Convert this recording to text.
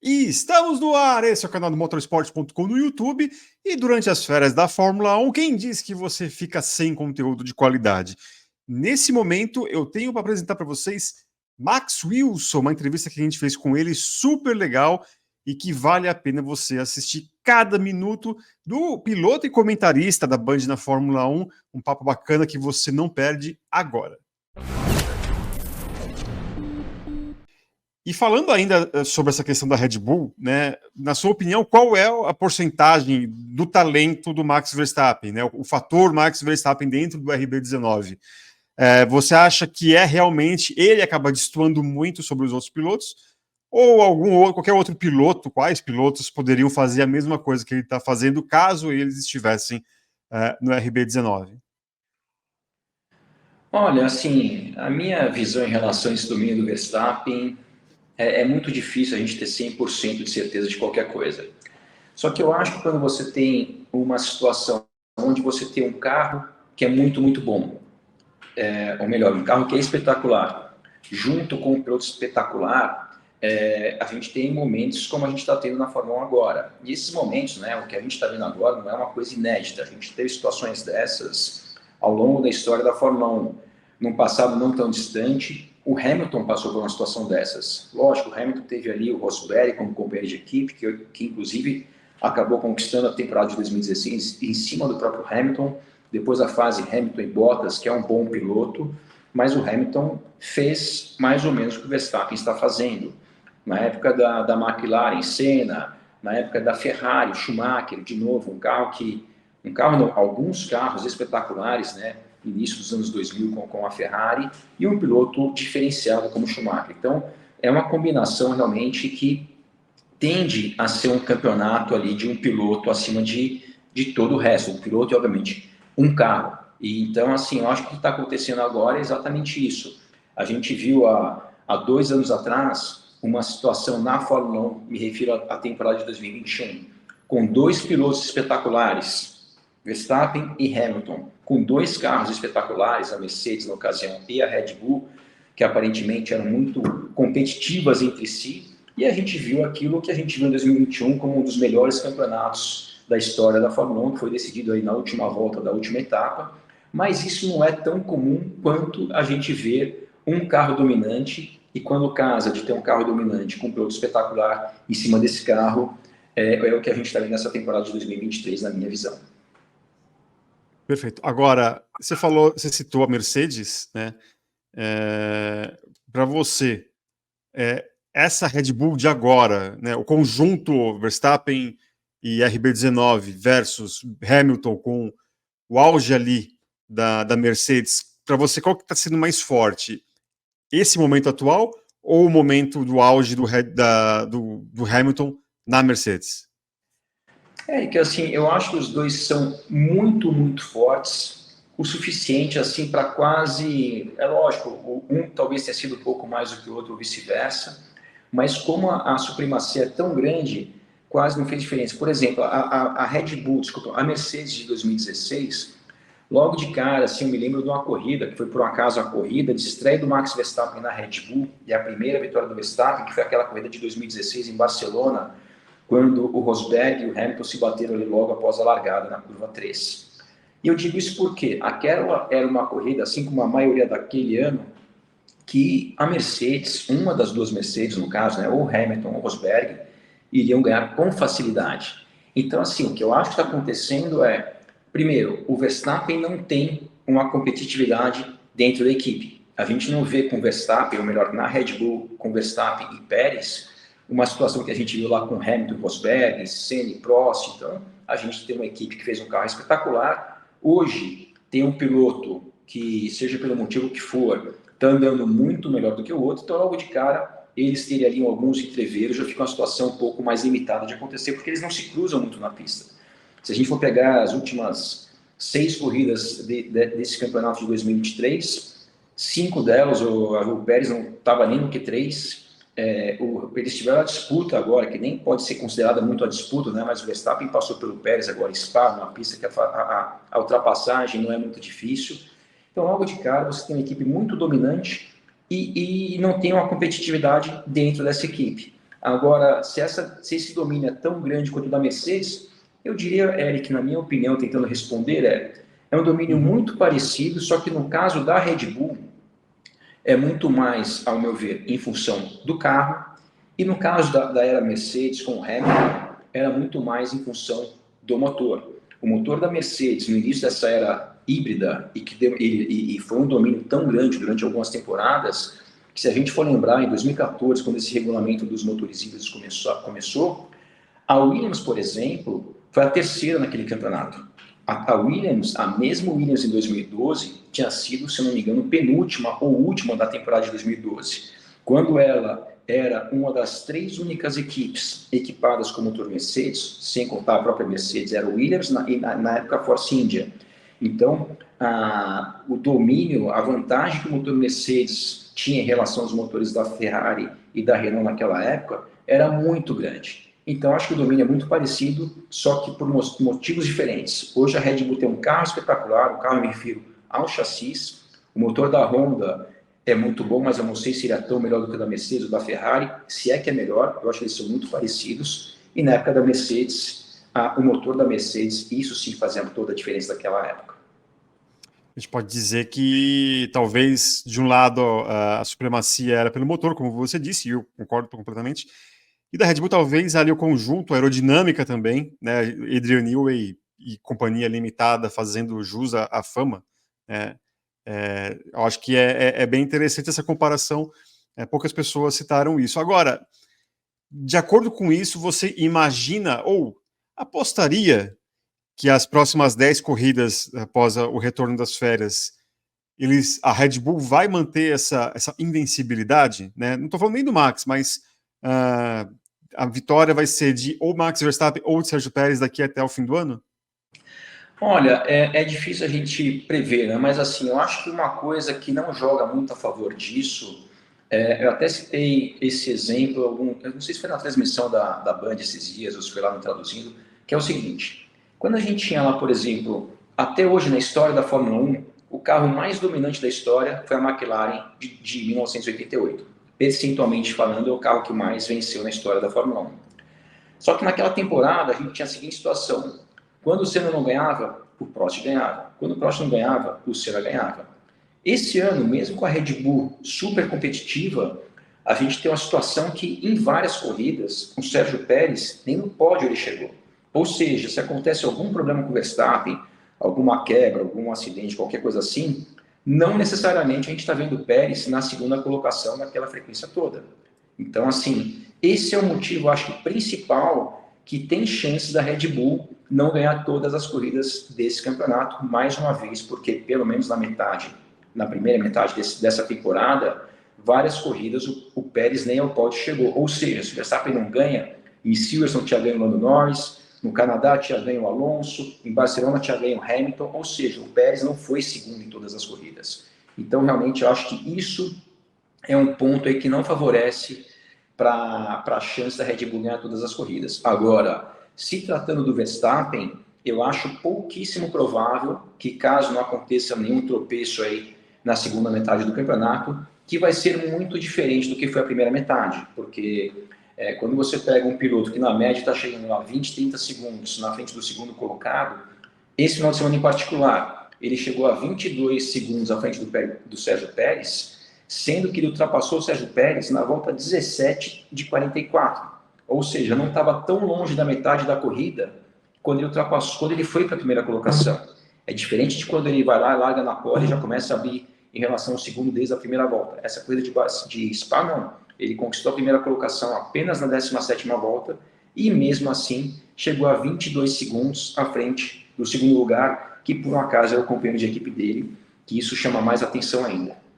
E estamos no ar, esse é o canal do motorsport.com no YouTube. E durante as férias da Fórmula 1, quem diz que você fica sem conteúdo de qualidade? Nesse momento, eu tenho para apresentar para vocês Max Wilson, uma entrevista que a gente fez com ele, super legal e que vale a pena você assistir cada minuto do piloto e comentarista da Band na Fórmula 1. Um papo bacana que você não perde agora. E falando ainda sobre essa questão da Red Bull, né, na sua opinião, qual é a porcentagem do talento do Max Verstappen, né, o fator Max Verstappen dentro do RB19? Você acha que realmente ele acaba destoando muito sobre os outros pilotos? Ou qualquer outro piloto, quais pilotos poderiam fazer a mesma coisa que ele está fazendo caso eles estivessem no RB19? Olha, assim, a minha visão em relação a esse domínio do Verstappen é muito difícil a gente ter 100% de certeza de qualquer coisa. Só que eu acho que quando você tem uma situação onde você tem um carro que é muito, muito bom, ou melhor, um carro que é espetacular, junto com um piloto espetacular, a gente tem momentos como a gente está tendo na Fórmula 1 agora. E esses momentos, né, o que a gente está vendo agora não é uma coisa inédita. A gente teve situações dessas ao longo da história da Fórmula 1. Num passado não tão distante, o Hamilton passou por uma situação dessas. Lógico, o Hamilton teve ali o Rosberg como companheiro de equipe, que inclusive acabou conquistando a temporada de 2016 em cima do próprio Hamilton, depois a fase Hamilton e Bottas, que é um bom piloto, mas o Hamilton fez mais ou menos o que o Verstappen está fazendo. Na época da McLaren, Senna, na época da Ferrari, Schumacher, de novo, alguns carros espetaculares, né? Início dos anos 2000 com a Ferrari, e um piloto diferenciado como Schumacher. Então, é uma combinação realmente que tende a ser um campeonato ali de um piloto acima de todo o resto, um piloto e, obviamente, um carro. E, então, assim, eu acho que o que está acontecendo agora é exatamente isso. A gente viu há 2 anos atrás uma situação na Fórmula 1, me refiro à temporada de 2021, com dois pilotos espetaculares, Verstappen e Hamilton, com dois carros espetaculares, a Mercedes na ocasião e a Red Bull, que aparentemente eram muito competitivas entre si, e a gente viu aquilo que a gente viu em 2021 como um dos melhores campeonatos da história da Fórmula 1, que foi decidido aí na última volta da última etapa, mas isso não é tão comum quanto a gente vê um carro dominante, e quando casa de ter um carro dominante com um piloto espetacular em cima desse carro, é o que a gente está vendo nessa temporada de 2023, na minha visão. Perfeito. Agora, você citou a Mercedes, né? Para você, essa Red Bull de agora, né, o conjunto Verstappen e RB19 versus Hamilton com o auge ali da Mercedes, para você, qual que está sendo mais forte? Esse momento atual ou o momento do auge do Hamilton na Mercedes? Que assim, eu acho que os dois são muito, muito fortes, o suficiente assim para quase, é lógico, um talvez tenha sido um pouco mais do que o outro ou vice-versa, mas como a supremacia é tão grande, quase não fez diferença. Por exemplo, a Red Bull, desculpa, a Mercedes de 2016, logo de cara, assim, eu me lembro de uma corrida, que foi por um acaso a corrida de estreia do Max Verstappen na Red Bull, e a primeira vitória do Verstappen, que foi aquela corrida de 2016 em Barcelona, quando o Rosberg e o Hamilton se bateram ali logo após a largada na curva 3. E eu digo isso porque aquela era uma corrida, assim como a maioria daquele ano, que a Mercedes, uma das duas Mercedes no caso, né, ou Hamilton ou Rosberg, iriam ganhar com facilidade. Então, assim, o que eu acho que está acontecendo primeiro, o Verstappen não tem uma competitividade dentro da equipe. A gente não vê com Verstappen, ou melhor, na Red Bull, com Verstappen e Pérez, uma situação que a gente viu lá com Hamilton, Rosberg, Senna e Prost. Então, a gente tem uma equipe que fez um carro espetacular. Hoje, tem um piloto que, seja pelo motivo que for, está andando muito melhor do que o outro, então logo de cara eles teriam alguns entreveros, já fica uma situação um pouco mais limitada de acontecer, porque eles não se cruzam muito na pista. Se a gente for pegar as últimas 6 corridas desse campeonato de 2023, 5 delas o Pérez não estava nem no Q3, eles tiveram a disputa agora, que nem pode ser considerada muito a disputa, né? Mas o Verstappen passou pelo Pérez agora em Spa, numa pista que a ultrapassagem não é muito difícil. Então, logo de cara, você tem uma equipe muito dominante e não tem uma competitividade dentro dessa equipe. Agora, se esse domínio é tão grande quanto o da Mercedes, eu diria, Eric, na minha opinião, tentando responder, é um domínio muito parecido, só que no caso da Red Bull, é muito mais, ao meu ver, em função do carro, e no caso da era Mercedes com o Hamilton, era muito mais em função do motor. O motor da Mercedes, no início dessa era híbrida, e foi um domínio tão grande durante algumas temporadas, que se a gente for lembrar, em 2014, quando esse regulamento dos motores híbridos começou, a Williams, por exemplo, foi a terceira naquele campeonato. A Williams, a mesma Williams em 2012, tinha sido, se não me engano, penúltima ou última da temporada de 2012, quando ela era uma das 3 únicas equipes equipadas com motor Mercedes, sem contar a própria Mercedes, era o Williams e na época a Force India. Então, o domínio, a vantagem que o motor Mercedes tinha em relação aos motores da Ferrari e da Renault naquela época era muito grande. Então, acho que o domínio é muito parecido, só que por motivos diferentes. Hoje a Red Bull tem um carro espetacular, o carro eu me refiro ao chassis, o motor da Honda é muito bom, mas eu não sei se ele é tão melhor do que o da Mercedes ou da Ferrari, se é que é melhor, eu acho que eles são muito parecidos, e na época da Mercedes, o motor da Mercedes, isso sim fazia toda a diferença daquela época. A gente pode dizer que talvez, de um lado, a supremacia era pelo motor, como você disse, e eu concordo completamente, e da Red Bull talvez ali o conjunto, a aerodinâmica também, né, Adrian Newey e companhia limitada fazendo jus à fama, né, eu acho que é bem interessante essa comparação, poucas pessoas citaram isso. Agora, de acordo com isso, você imagina ou apostaria que as próximas 10 corridas após o retorno das férias, a Red Bull vai manter essa invencibilidade? Né? Não estou falando nem do Max, mas a vitória vai ser de ou Max Verstappen ou de Sérgio Pérez daqui até o fim do ano? Olha, é difícil a gente prever, né? Mas assim, eu acho que uma coisa que não joga muito a favor disso, eu até citei esse exemplo, eu não sei se foi na transmissão da Band esses dias, ou se foi lá no Traduzindo, que é o seguinte, quando a gente tinha lá, por exemplo, até hoje na história da Fórmula 1, o carro mais dominante da história foi a McLaren de 1988. Percentualmente falando, é o carro que mais venceu na história da Fórmula 1. Só que naquela temporada a gente tinha a seguinte situação, quando o Senna não ganhava, o Prost ganhava. Quando o Prost não ganhava, o Senna ganhava. Esse ano, mesmo com a Red Bull super competitiva, a gente tem uma situação que em várias corridas, o Sérgio Pérez nem no pódio ele chegou. Ou seja, se acontece algum problema com o Verstappen, alguma quebra, algum acidente, qualquer coisa assim, não necessariamente a gente está vendo o Pérez na segunda colocação naquela frequência toda. Então, assim, esse é o motivo, acho que principal, que tem chances da Red Bull não ganhar todas as corridas desse campeonato, mais uma vez, porque pelo menos na primeira metade dessa temporada, várias corridas o Pérez nem ao pódio chegou. Ou seja, se o Verstappen não ganha, em Silverstone tinha ganho o Lando Norris, no Canadá tinha ganho o Alonso, em Barcelona tinha ganho o Hamilton, ou seja, o Pérez não foi segundo em todas as corridas. Então, realmente, eu acho que isso é um ponto aí que não favorece para a chance da Red Bull ganhar todas as corridas. Agora, se tratando do Verstappen, eu acho pouquíssimo provável que, caso não aconteça nenhum tropeço aí na segunda metade do campeonato, que vai ser muito diferente do que foi a primeira metade, porque quando você pega um piloto que na média está chegando a 20, 30 segundos na frente do segundo colocado, esse final de semana em particular, ele chegou a 22 segundos à frente do Sérgio Pérez, sendo que ele ultrapassou o Sérgio Pérez na volta 17 de 44. Ou seja, não estava tão longe da metade da corrida quando ele foi para a primeira colocação. É diferente de quando ele vai lá, larga na pole e já começa a abrir em relação ao segundo desde a primeira volta. Essa corrida de Spa, não. Ele conquistou a primeira colocação apenas na 17ª volta e, mesmo assim, chegou a 22 segundos à frente do segundo lugar, que por um acaso é o companheiro de equipe dele, que isso chama mais atenção ainda.